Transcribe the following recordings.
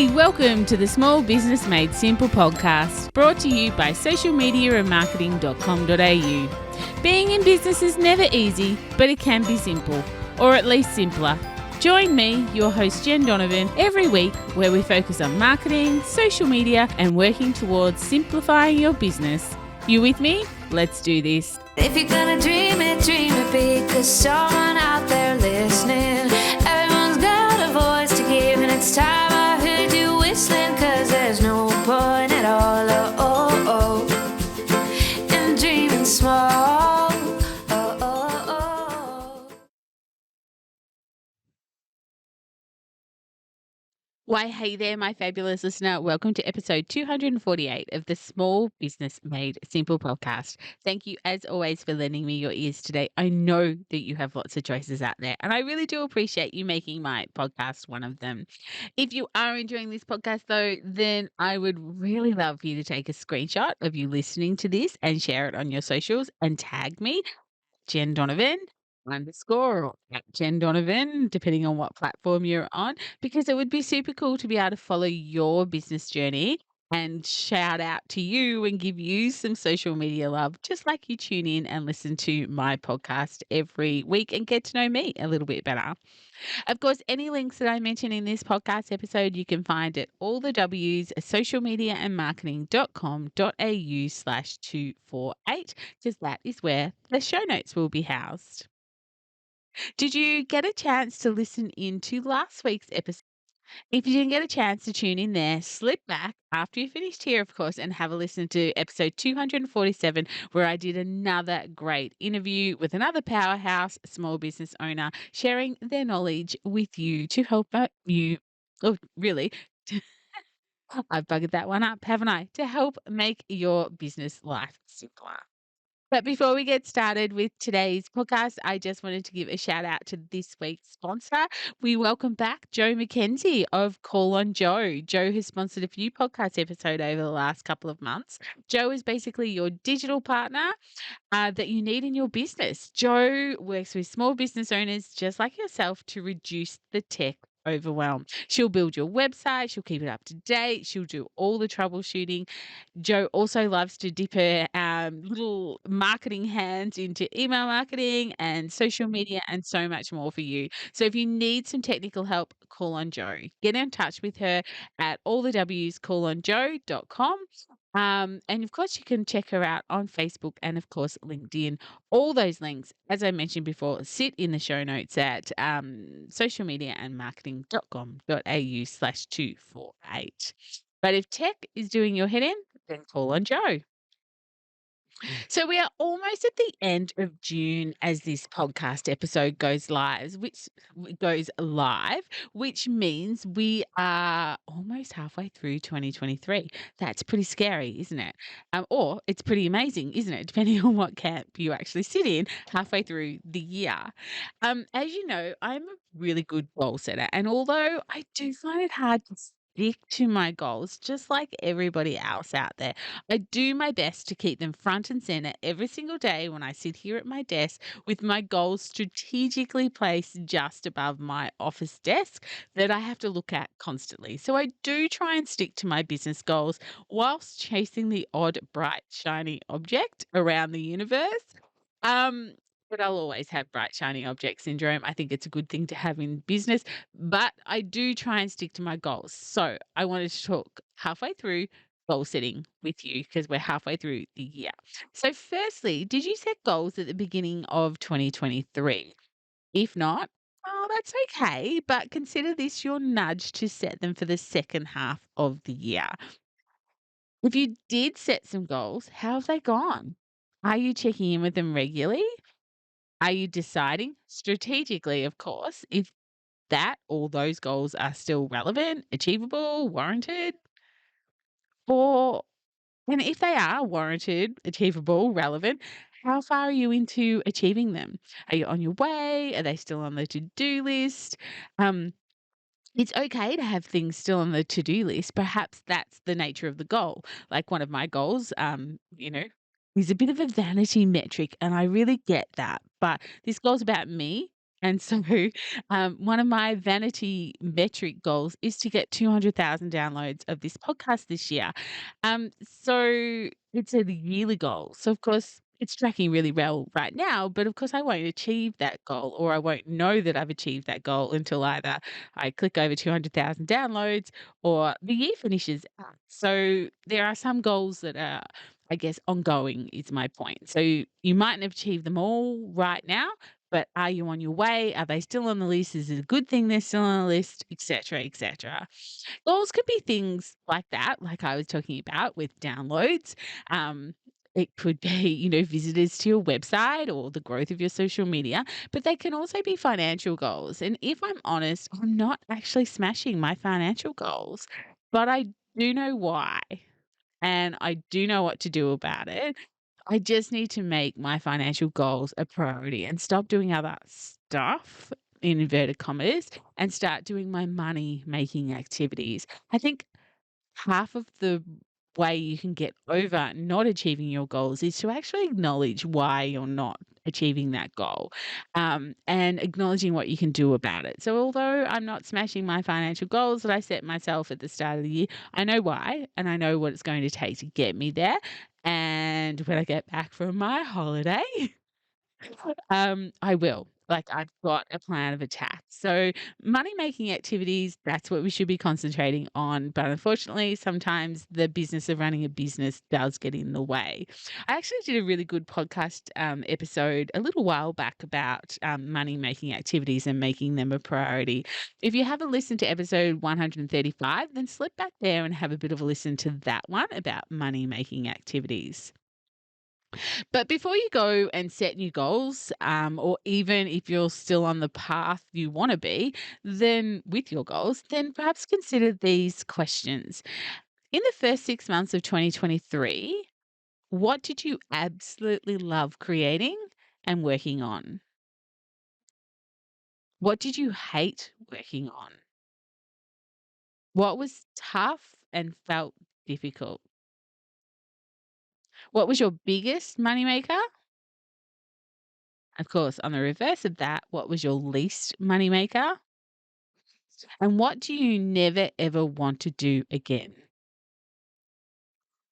Hey, welcome to the Small Business Made Simple podcast, brought to you by socialmediaandmarketing.com.au. Being in business is never easy, but it can be simple, or at least simpler. Join me, your host Jen Donovan, every week where we focus on marketing, social media, and working towards simplifying your business. You with me? Let's do this. If you're gonna dream it big, 'cause someone out there listening. Everyone's got a voice to give, and it's time I heard you whistling, 'cause there's no point at all, in dreaming small. Why, hey there, my fabulous listener. Welcome to episode 248 of the Small Business Made Simple podcast. Thank you, as always, for lending me your ears today. I know that you have lots of choices out there, and I really do appreciate you making my podcast one of them. If you are enjoying this podcast, though, then I would really love for you to take a screenshot of you listening to this and share it on your socials and tag me, Jen Donovan _ at Jen Donovan, depending on what platform you're on, because it would be super cool to be able to follow your business journey and shout out to you and give you some social media love, just like you tune in and listen to my podcast every week and get to know me a little bit better. Of course, any links that I mention in this podcast episode, you can find at all the W's, socialmediaandmarketing.com.au/248, because that is where the show notes will be housed. Did you get a chance to listen in to last week's episode? If you didn't get a chance to tune in there, slip back after you finished here, of course, and have a listen to episode 247, where I did another great interview with another powerhouse small business owner, sharing their knowledge with you to help you. Oh, really? I've buggered that one up, haven't I? To help make your business life simpler. But before we get started with today's podcast, I just wanted to give a shout out to this week's sponsor. We welcome back Joe McKenzie of Call on Joe. Joe has sponsored a few podcast episodes over the last couple of months. Joe is basically your digital partner that you need in your business. Joe works with small business owners just like yourself to reduce the tech overwhelm. She'll build your website, she'll keep it up to date, she'll do all the troubleshooting. Joe also loves to dip her little marketing hands into email marketing and social media and so much more for you. So if you need some technical help, call on Joe. Get in touch with her at allthewscallonjoe.com. And of course, you can check her out on Facebook and, of course, LinkedIn. All those links, as I mentioned before, sit in the show notes at socialmediaandmarketing.com.au/248. But if tech is doing your head in, then call on Joe. So we are almost at the end of June as this podcast episode goes live, which means we are almost halfway through 2023. That's pretty scary, isn't it? Or it's pretty amazing, isn't it? Depending on what camp you actually sit in halfway through the year. As you know, I'm a really good goal setter, and although I do find it hard to stick to my goals, just like everybody else out there, I do my best to keep them front and center every single day when I sit here at my desk with my goals strategically placed just above my office desk that I have to look at constantly. So I do try and stick to my business goals whilst chasing the odd bright, shiny object around the universe. But I'll always have bright, shiny object syndrome. I think it's a good thing to have in business, but I do try and stick to my goals. So I wanted to talk halfway through goal setting with you because we're halfway through the year. So firstly, did you set goals at the beginning of 2023? If not, oh, that's okay, but consider this your nudge to set them for the second half of the year. If you did set some goals, how have they gone? Are you checking in with them regularly? Are you deciding strategically, of course, if that or those goals are still relevant, achievable, warranted? Or, and if they are warranted, achievable, relevant, how far are you into achieving them? Are you on your way? Are they still on the to-do list? It's okay to have things still on the to-do list. Perhaps that's the nature of the goal. Like one of my goals, is a bit of a vanity metric, and I really get that. But this goal's about me And so, one of my vanity metric goals is to get 200,000 downloads of this podcast this year. So it's a yearly goal. So of course, it's tracking really well right now, but of course, I won't achieve that goal, or I won't know that I've achieved that goal until either I click over 200,000 downloads or the year finishes out. So there are some goals that are, I guess, ongoing, is my point. So you mightn't have achieved them all right now, but are you on your way? Are they still on the list? Is it a good thing they're still on the list? Et cetera, et cetera. Goals could be things like that, like I was talking about with downloads. Um, it could be, visitors to your website or the growth of your social media, but they can also be financial goals. And if I'm honest, I'm not actually smashing my financial goals, but I do know why. And I do know what to do about it. I just need to make my financial goals a priority and stop doing other stuff, in inverted commas, and start doing my money making activities. I think half of the way you can get over not achieving your goals is to actually acknowledge why you're not achieving that goal, and acknowledging what you can do about it. So, although I'm not smashing my financial goals that I set myself at the start of the year, I know why and I know what it's going to take to get me there. And when I get back from my holiday, I will. Like, I've got a plan of attack. So, money making activities, that's what we should be concentrating on. But unfortunately, sometimes the business of running a business does get in the way. I actually did a really good podcast episode a little while back about money making activities and making them a priority. If you haven't listened to episode 135, then slip back there and have a bit of a listen to that one about money making activities. But before you go and set new goals, or even if you're still on the path you want to be, then with your goals, then perhaps consider these questions. In the first 6 months of 2023, what did you absolutely love creating and working on? What did you hate working on? What was tough and felt difficult? What was your biggest moneymaker? Of course, on the reverse of that, what was your least moneymaker? And what do you never ever want to do again?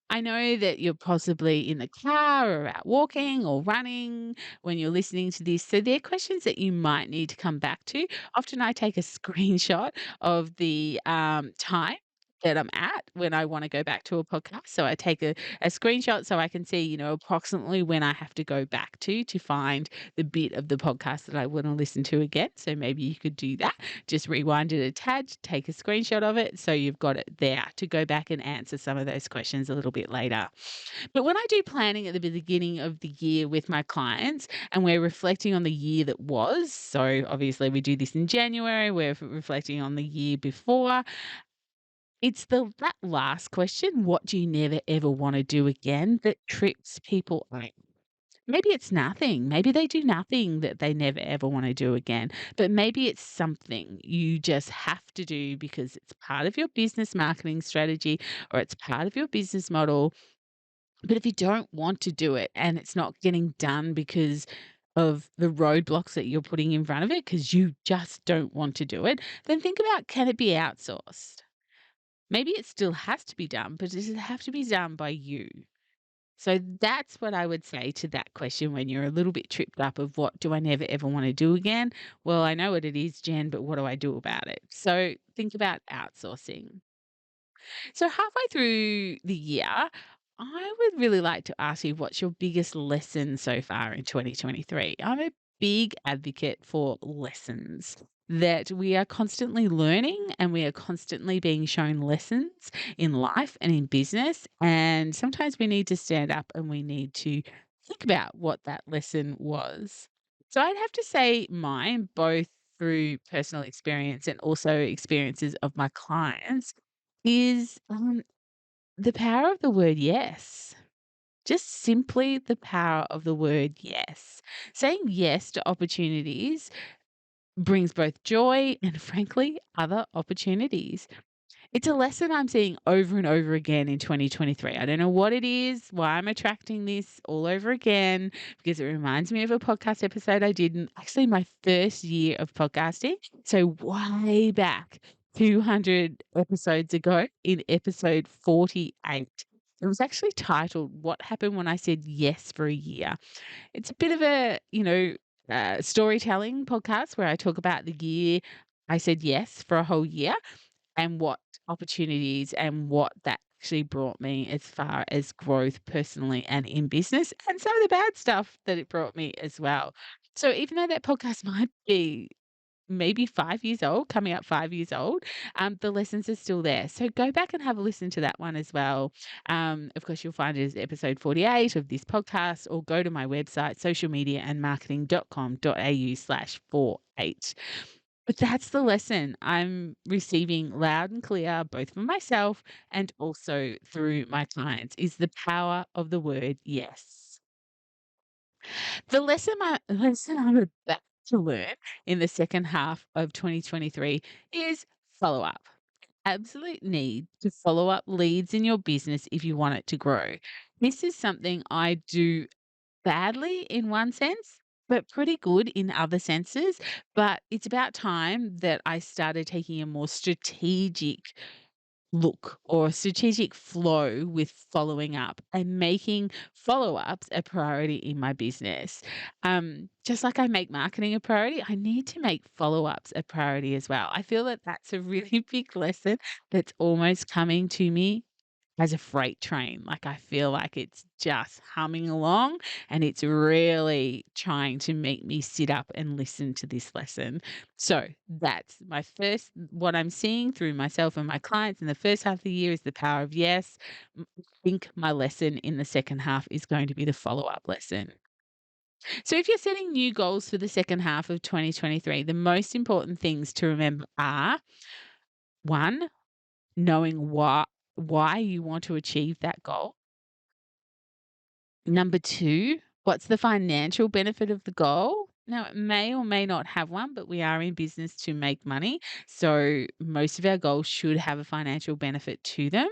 I know that you're possibly in the car or out walking or running when you're listening to this. So they're questions that you might need to come back to. Often I take a screenshot of the time that I'm at when I want to go back to a podcast. So I take a screenshot so I can see, approximately when I have to go back to find the bit of the podcast that I want to listen to again. So maybe you could do that. Just rewind it a tad, take a screenshot of it so you've got it there to go back and answer some of those questions a little bit later. But when I do planning at the beginning of the year with my clients and we're reflecting on the year that was, so obviously we do this in January, we're reflecting on the year before. It's that last question, what do you never ever want to do again, that trips people up. Maybe it's nothing. Maybe they do nothing that they never ever want to do again. But maybe it's something you just have to do because it's part of your business marketing strategy or it's part of your business model. But if you don't want to do it and it's not getting done because of the roadblocks that you're putting in front of it because you just don't want to do it, then think about, can it be outsourced? Maybe it still has to be done, but does it have to be done by you? So that's what I would say to that question when you're a little bit tripped up of what do I never ever want to do again? Well, I know what it is, Jen, but what do I do about it? So think about outsourcing. So halfway through the year, I would really like to ask you, what's your biggest lesson so far in 2023? I'm a big advocate for lessons, that we are constantly learning and we are constantly being shown lessons in life and in business. And sometimes we need to stand up and we need to think about what that lesson was. So I'd have to say mine, both through personal experience and also experiences of my clients, is the power of the word yes. Just simply the power of the word yes. Saying yes to opportunities brings both joy and, frankly, other opportunities. It's a lesson I'm seeing over and over again in 2023. I don't know what it is, why I'm attracting this all over again, because it reminds me of a podcast episode I did in actually my first year of podcasting. So way back, 200 episodes ago, in episode 48. It was actually titled What Happened When I Said Yes for a Year. It's a bit of a, storytelling podcast where I talk about the year I said yes for a whole year and what opportunities and what that actually brought me as far as growth personally and in business, and some of the bad stuff that it brought me as well. So even though that podcast might be maybe 5 years old, coming up 5 years old, the lessons are still there. So go back and have a listen to that one as well. Of course, you'll find it as episode 48 of this podcast, or go to my website, socialmediaandmarketing.com.au/48. But that's the lesson I'm receiving loud and clear, both from myself and also through my clients, is the power of the word yes. The lesson I'm about to learn in the second half of 2023 is follow up. Absolute need to follow up leads in your business if you want it to grow. This is something I do badly in one sense, but pretty good in other senses. But it's about time that I started taking a more strategic look or a strategic flow with following up and making follow ups a priority in my business. Just like I make marketing a priority, I need to make follow ups a priority as well. I feel that that's a really big lesson that's almost coming to me as a freight train. Like, I feel like it's just humming along and it's really trying to make me sit up and listen to this lesson. So that's my first, what I'm seeing through myself and my clients in the first half of the year is the power of yes. I think my lesson in the second half is going to be the follow up lesson. So if you're setting new goals for the second half of 2023, the most important things to remember are: one, knowing why you want to achieve that goal. Number 2, what's the financial benefit of the goal? Now, it may or may not have one, but we are in business to make money. So most of our goals should have a financial benefit to them.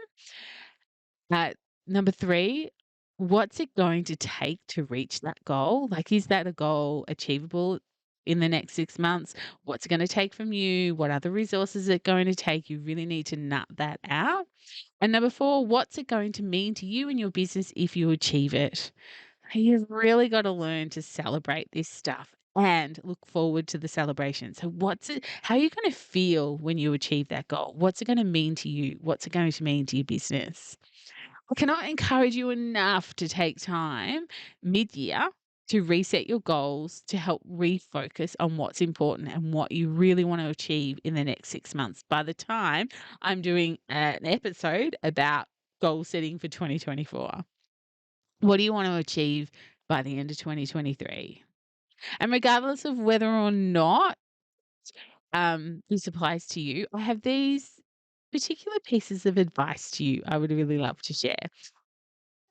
Uh, Number 3, what's it going to take to reach that goal? Like, is that a goal achievable in the next 6 months? What's it going to take from you? What other resources is it going to take? You really need to nut that out. And number 4, what's it going to mean to you and your business if you achieve it? You've really got to learn to celebrate this stuff and look forward to the celebration. So how are you going to feel when you achieve that goal? What's it going to mean to you? What's it going to mean to your business? I cannot encourage you enough to take time mid-year to reset your goals, to help refocus on what's important and what you really want to achieve in the next 6 months. By the time I'm doing an episode about goal setting for 2024, what do you want to achieve by the end of 2023? And regardless of whether or not this applies to you, I have these particular pieces of advice to you I would really love to share.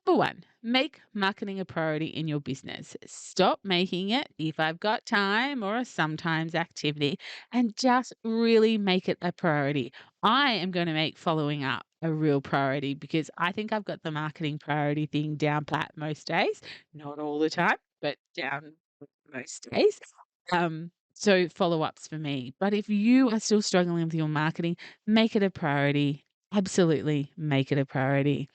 Number 1, make marketing a priority in your business. Stop making it if I've got time or a sometimes activity, and just really make it a priority. I am going to make following up a real priority because I think I've got the marketing priority thing down pat most days. Not all the time, but down most days. So follow-ups for me. But if you are still struggling with your marketing, make it a priority. Absolutely make it a priority.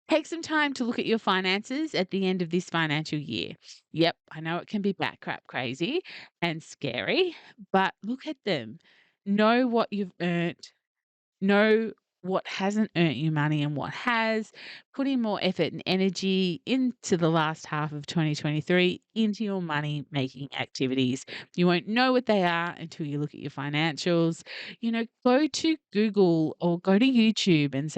Take some time to look at your finances at the end of this financial year. Yep, I know it can be bat crap crazy and scary, but look at them. Know what you've earned. Know what hasn't earned you money and what has. Put in more effort and energy into the last half of 2023 into your money making activities. You won't know what they are until you look at your financials. Go to Google or go to YouTube and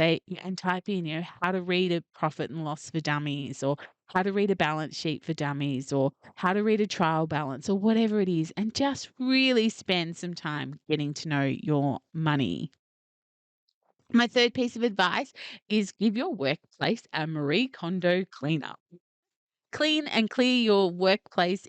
type in, how to read a profit and loss for dummies, or how to read a balance sheet for dummies, or how to read a trial balance, or whatever it is, and just really spend some time getting to know your money. My third piece of advice is give your workplace a Marie Kondo cleanup. Clean and clear your workplace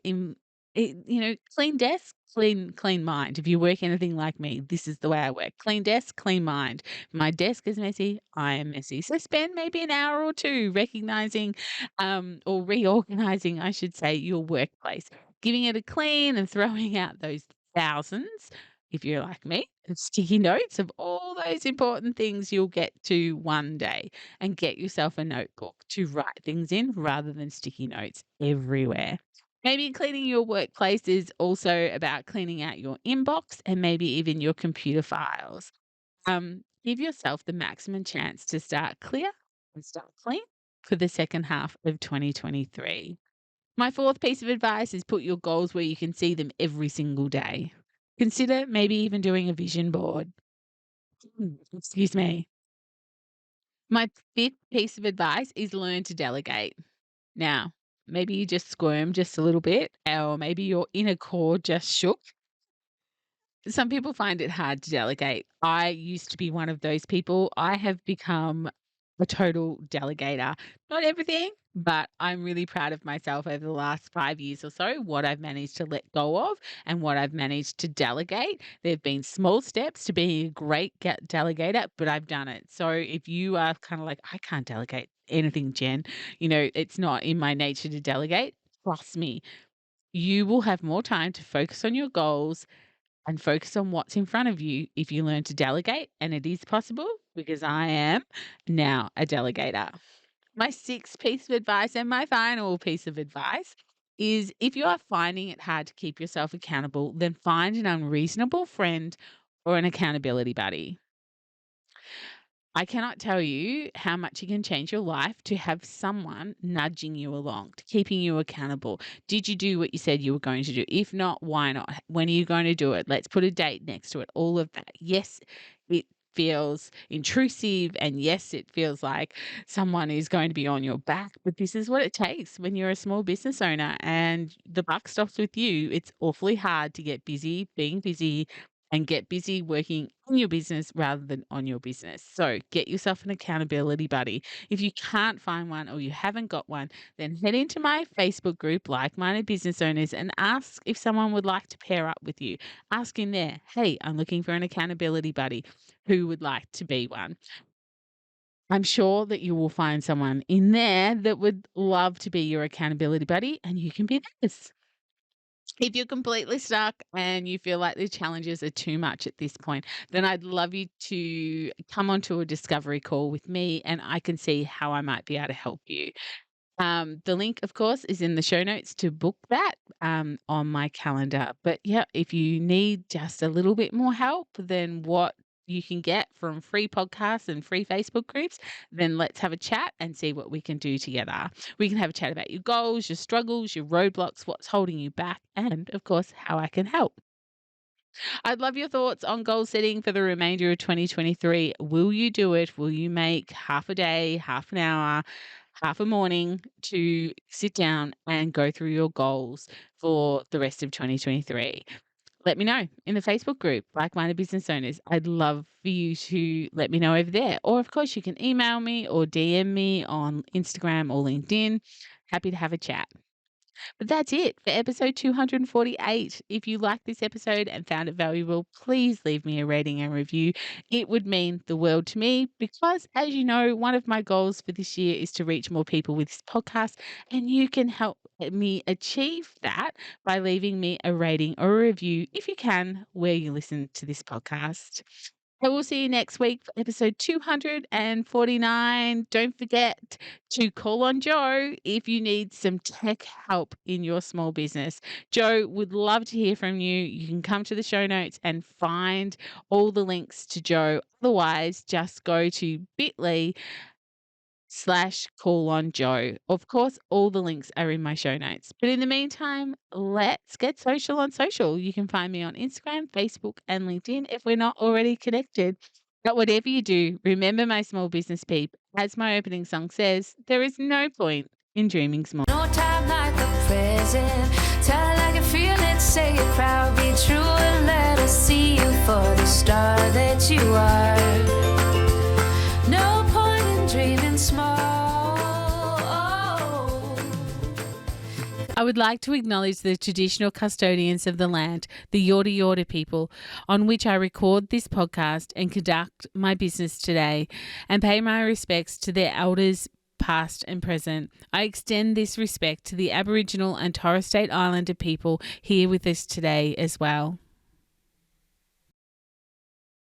Clean desk, clean mind. If you work anything like me, this is the way I work. Clean desk, clean mind. My desk is messy, I am messy. So spend maybe an hour or two recognizing, or reorganizing, I should say, your workplace, giving it a clean and throwing out those thousands, if you're like me, of sticky notes of all those important things you'll get to one day, and get yourself a notebook to write things in rather than sticky notes everywhere. Maybe cleaning your workplace is also about cleaning out your inbox and maybe even your computer files. Give yourself the maximum chance to start clear and start clean for the second half of 2023. My fourth piece of advice is put your goals where you can see them every single day. Consider maybe even doing a vision board. Excuse me. My fifth piece of advice is learn to delegate. Now, maybe you just squirm just a little bit, or maybe your inner core just shook. Some people find it hard to delegate. I used to be one of those people. I have become a total delegator. Not everything, but I'm really proud of myself over the last 5 years or so, what I've managed to let go of and what I've managed to delegate. There have been small steps to being a great delegator, but I've done it. So if you are kind of like, I can't delegate anything, Jen, it's not in my nature to delegate. Trust me, you will have more time to focus on your goals and focus on what's in front of you if you learn to delegate. And it is possible because I am now a delegator. My sixth piece of advice and my final piece of advice is if you are finding it hard to keep yourself accountable, then find an unreasonable friend or an accountability buddy. I cannot tell you how much it can change your life to have someone nudging you along, to keeping you accountable. Did you do what you said you were going to do? If not, why not? When are you going to do it? Let's put a date next to it. All of that. Yes, it feels intrusive, and yes, it feels like someone is going to be on your back, but this is what it takes when you're a small business owner and the buck stops with you. It's awfully hard to get busy being busy and get busy working in your business rather than on your business. So get yourself an accountability buddy. If you can't find one or you haven't got one, then head into my Facebook group, Like Minded Business Owners, and ask if someone would like to pair up with you. Ask in there, hey, I'm looking for an accountability buddy. Who would like to be one? I'm sure that you will find someone in there that would love to be your accountability buddy, and you can be theirs. If you're completely stuck and you feel like the challenges are too much at this point, then I'd love you to come onto a discovery call with me and I can see how I might be able to help you. The link, of course, is in the show notes to book that on my calendar. But yeah, if you need just a little bit more help than what you can get from free podcasts and free Facebook groups, then let's have a chat and see what we can do together. We can have a chat about your goals, your struggles, your roadblocks, what's holding you back, and of course, how I can help. I'd love your thoughts on goal setting for the remainder of 2023. Will you do it? Will you make half a day, half an hour, half a morning to sit down and go through your goals for the rest of 2023? Let me know in the Facebook group, Like Minded Business Owners. I'd love for you to let me know over there. Or, of course, you can email me or DM me on Instagram or LinkedIn. Happy to have a chat. But that's it for episode 248. If you liked this episode and found it valuable, please leave me a rating and review. It would mean the world to me because, as you know, one of my goals for this year is to reach more people with this podcast, and you can help me achieve that by leaving me a rating or a review if you can where you listen to this podcast. I will see you next week for episode 249. Don't forget to call on Joe if you need some tech help in your small business. Joe would love to hear from you. You can come to the show notes and find all the links to Joe. Otherwise, just go to bit.ly/call on Joe. Of course, all the links are in my show notes. But in the meantime, let's get social on social. You can find me on Instagram, Facebook, and LinkedIn if we're not already connected. But whatever you do, remember, my small business peep, as my opening song says, there is no point in dreaming small. No time like the present. Tell it like you feel it, say it proud, be true, and let us see you for the star that you are. No point in dreaming small. I I would like to acknowledge the traditional custodians of the land, the Yorta Yorta people, on which I record this podcast and conduct my business today, and pay my respects to their elders, past and present. I extend this respect to the Aboriginal and Torres Strait Islander people here with us today as well.